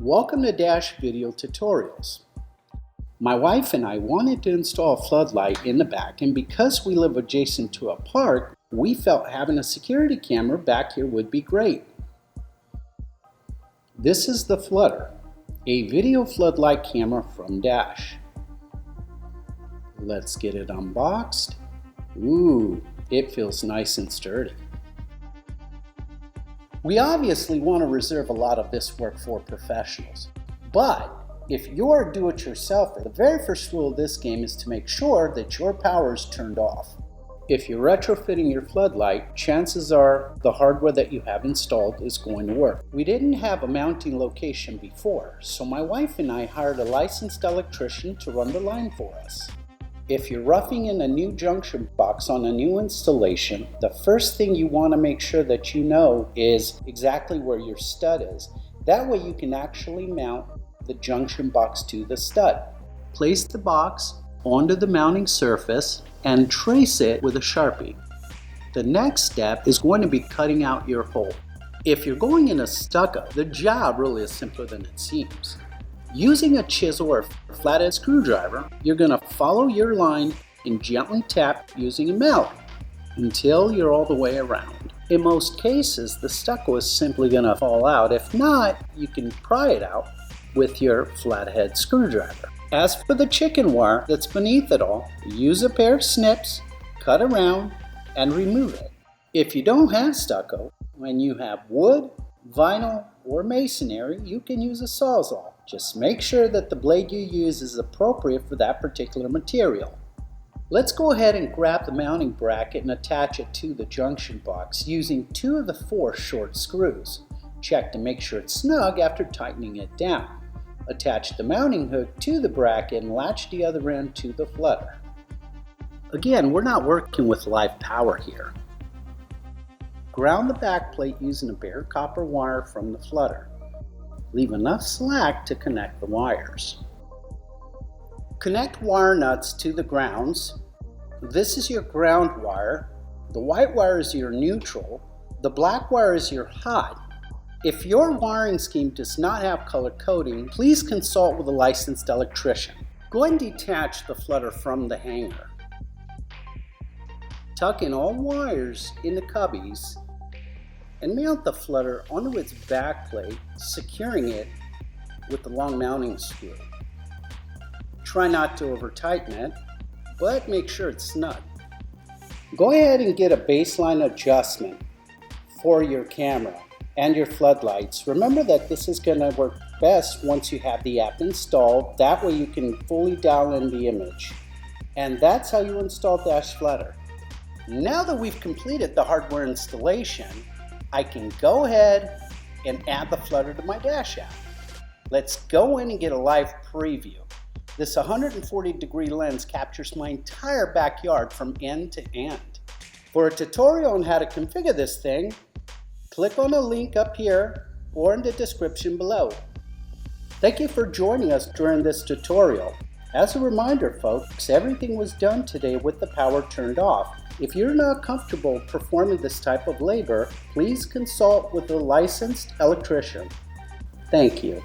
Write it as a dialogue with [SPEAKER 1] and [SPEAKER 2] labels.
[SPEAKER 1] Welcome to Dash Video Tutorials. My wife and I wanted to install a floodlight in the back, and because we live adjacent to a park, we felt having a security camera back here would be great. This is the Flutter, a video floodlight camera from Dash. Let's get it unboxed. Ooh, it feels nice and sturdy. We obviously want to reserve a lot of this work for professionals, but if you're a do-it-yourselfer, the very first rule of this game is to make sure that your power is turned off. If you're retrofitting your floodlight, chances are the hardware that you have installed is going to work. We didn't have a mounting location before, so my wife and I hired a licensed electrician to run the line for us. If you're roughing in a new junction box on a new installation, the first thing you want to make sure that you know is exactly where your stud is. That way you can actually mount the junction box to the stud. Place the box onto the mounting surface and trace it with a Sharpie. The next step is going to be cutting out your hole. If you're going in a stucco, the job really is simpler than it seems. Using a chisel or flathead screwdriver, you're going to follow your line and gently tap using a mallet until you're all the way around. In most cases, the stucco is simply going to fall out. If not, you can pry it out with your flathead screwdriver. As for the chicken wire that's beneath it all, use a pair of snips, cut around, and remove it. If you don't have stucco, when you have wood, vinyl, or masonry, you can use a sawzall. Just make sure that the blade you use is appropriate for that particular material. Let's go ahead and grab the mounting bracket and attach it to the junction box using 2 of the 4 short screws. Check to make sure it's snug after tightening it down. Attach the mounting hook to the bracket and latch the other end to the flutter. Again, we're not working with live power here. Ground the back plate using a bare copper wire from the flutter. Leave enough slack to connect the wires. Connect wire nuts to the grounds. This is your ground wire. The white wire is your neutral. The black wire is your hot. If your wiring scheme does not have color coding, please consult with a licensed electrician. Go ahead and detach the flutter from the hanger. Tuck in all wires in the cubbies and mount the flutter onto its back plate, securing it with the long mounting screw. Try not to over tighten it, but make sure it's snug. Go ahead and get a baseline adjustment for your camera and your floodlights. Remember that this is going to work best once you have the app installed. That way you can fully dial in the image. And that's how you install Dash Flutter. Now that we've completed the hardware installation, I can go ahead and add the Flutter to my Dash app. Let's go in and get a live preview. This 140-degree lens captures my entire backyard from end to end. For a tutorial on how to configure this thing, click on the link up here or in the description below. Thank you for joining us during this tutorial. As a reminder, folks, everything was done today with the power turned off. If you're not comfortable performing this type of labor, please consult with a licensed electrician. Thank you.